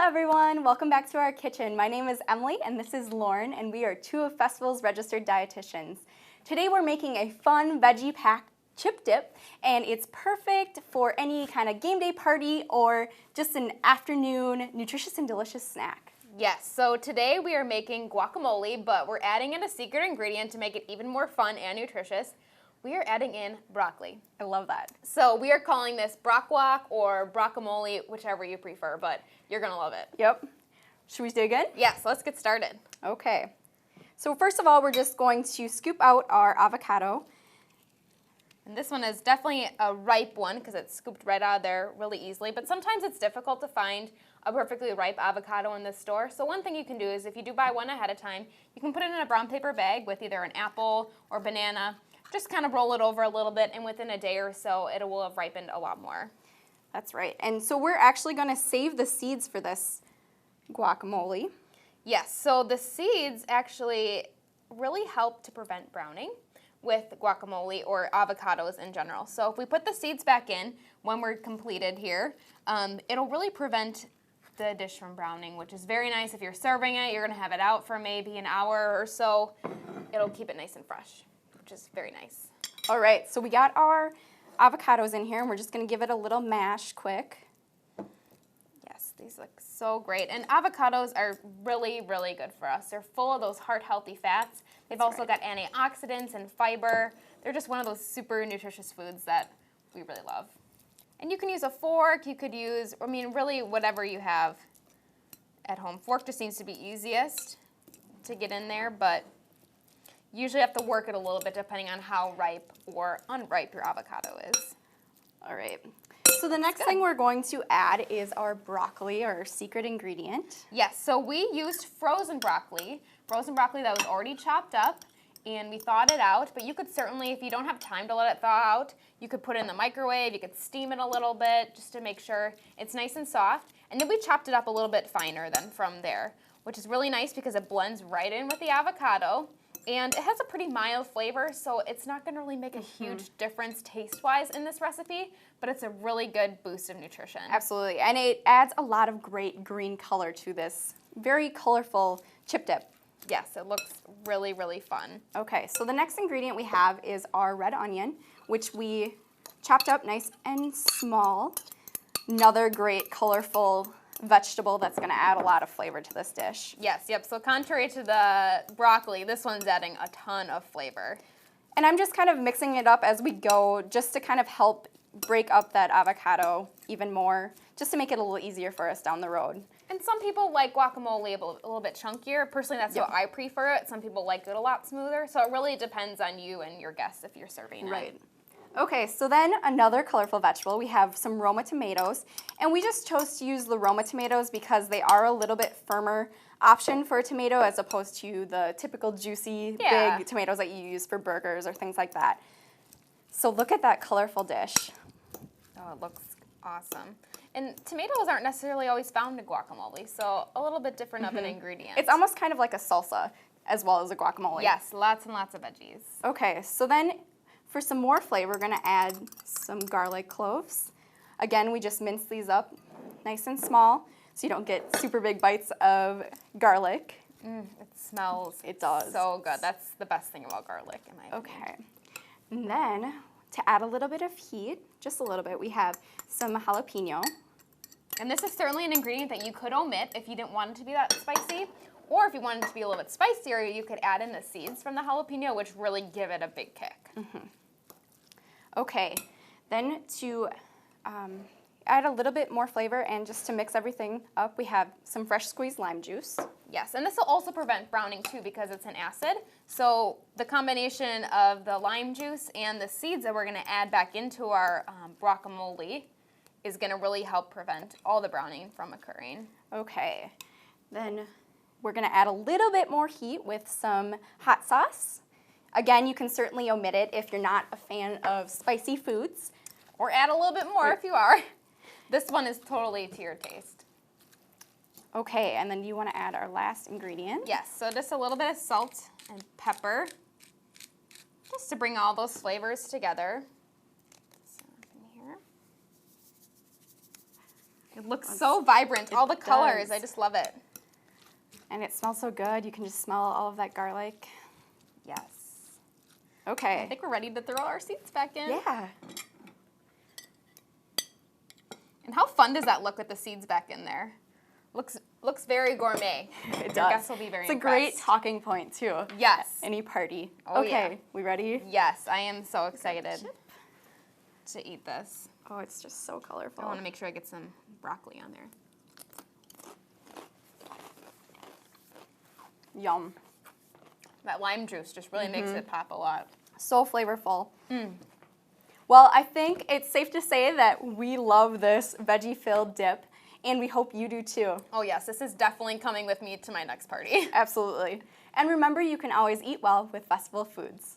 everyone, welcome back to our kitchen. My name is Emily and this is Lauren, and we are two of Festival's registered dietitians. Today we're making a fun veggie packed chip dip, and it's perfect for any kind of game day party or just an afternoon nutritious and delicious snack. Yes, so today we are making guacamole, but we're adding in a secret ingredient to make it even more fun and nutritious. We are adding in broccoli. I love that. So we are calling this broc or brocca-mole, whichever you prefer, but you're gonna love it. Yep. Should we dig in? Yes, let's get started. Okay. So first of all, we're just going to scoop out our avocado. And this one is definitely a ripe one because it's scooped right out of there really easily, but sometimes it's difficult to find a perfectly ripe avocado in the store. So one thing you can do is if you do buy one ahead of time, you can put it in a brown paper bag with either an apple or banana. Just kind of roll it over a little bit, and within a day or so, it will have ripened a lot more. That's right. And so we're actually going to save the seeds for this guacamole. Yes, so the seeds actually really help to prevent browning with guacamole or avocados in general. So if we put the seeds back in when we're completed here, it'll really prevent the dish from browning, which is very nice. If you're serving it, you're going to have it out for maybe an hour or so. It'll keep it nice and fresh, which is very nice. All right, so we got our avocados in here, and we're just going to give it a little mash quick. Yes, these look so great. And avocados are really, really good for us. They're full of those heart-healthy fats. They've also got antioxidants and fiber. They're just one of those super nutritious foods that we really love. And you can use a fork. You could use, I mean, really whatever you have at home. Fork just seems to be easiest to get in there, but you usually have to work it a little bit depending on how ripe or unripe your avocado is. All right. So the next thing we're going to add is our broccoli, our secret ingredient. Yes, so we used frozen broccoli that was already chopped up, and we thawed it out, but you could certainly, if you don't have time to let it thaw out, you could put it in the microwave, you could steam it a little bit just to make sure it's nice and soft, and then we chopped it up a little bit finer than from there, which is really nice because it blends right in with the avocado. And it has a pretty mild flavor, so it's not going to really make a huge difference taste-wise in this recipe, but it's a really good boost of nutrition. Absolutely, and it adds a lot of great green color to this very colorful chip dip. Yes, it looks really, really fun. Okay, so the next ingredient we have is our red onion, which we chopped up nice and small. Another great colorful vegetable that's going to add a lot of flavor to this dish. Yes, yep. So contrary to the broccoli, this one's adding a ton of flavor. And I'm just kind of mixing it up as we go just to kind of help break up that avocado even more, just to make it a little easier for us down the road. And some people like guacamole a little bit chunkier. Personally, that's how I prefer it. Some people like it a lot smoother. So it really depends on you and your guests if you're serving it. Right. Okay, so then another colorful vegetable, we have some Roma tomatoes, and we just chose to use the Roma tomatoes because they are a little bit firmer option for a tomato as opposed to the typical juicy big tomatoes that you use for burgers or things like that. So look at that colorful dish. Oh, it looks awesome. And tomatoes aren't necessarily always found in guacamole, so a little bit different of an ingredient. It's almost kind of like a salsa as well as a guacamole. Yes, lots and lots of veggies. Okay, so then for some more flavor, we're going to add some garlic cloves. Again, we just mince these up nice and small so you don't get super big bites of garlic. It smells so good. That's the best thing about garlic, in my opinion. Okay. And then to add a little bit of heat, just a little bit, we have some jalapeno. And this is certainly an ingredient that you could omit if you didn't want it to be that spicy. Or if you wanted it to be a little bit spicier, you could add in the seeds from the jalapeno, which really give it a big kick. Okay, then to add a little bit more flavor and just to mix everything up, we have some fresh squeezed lime juice. Yes, and this will also prevent browning too because it's an acid. So the combination of the lime juice and the seeds that we're going to add back into our guacamole is going to really help prevent all the browning from occurring. Okay, then we're going to add a little bit more heat with some hot sauce. Again, you can certainly omit it if you're not a fan of spicy foods. Or add a little bit more if you are. This one is totally to your taste. Okay, and then you want to add our last ingredient. Yes, so just a little bit of salt and pepper, just to bring all those flavors together. So in here. It looks so vibrant. All the colors. does. I just love it. And it smells so good. You can just smell all of that garlic. Yes. Okay. I think we're ready to throw our seeds back in. Yeah. And how fun does that look with the seeds back in there? Looks very gourmet. It Your does. guests will be very It's a impressed. great talking point, too. Yes. Any party. Oh, okay, yeah. we ready? Yes, I am so excited to eat this. Oh, it's just so colorful. I want to make sure I get some broccoli on there. Yum. That lime juice just really makes it pop a lot. So flavorful. Well, I think it's safe to say that we love this veggie-filled dip, and we hope you do too. Oh yes, this is definitely coming with me to my next party. Absolutely. And remember, you can always eat well with Festival Foods.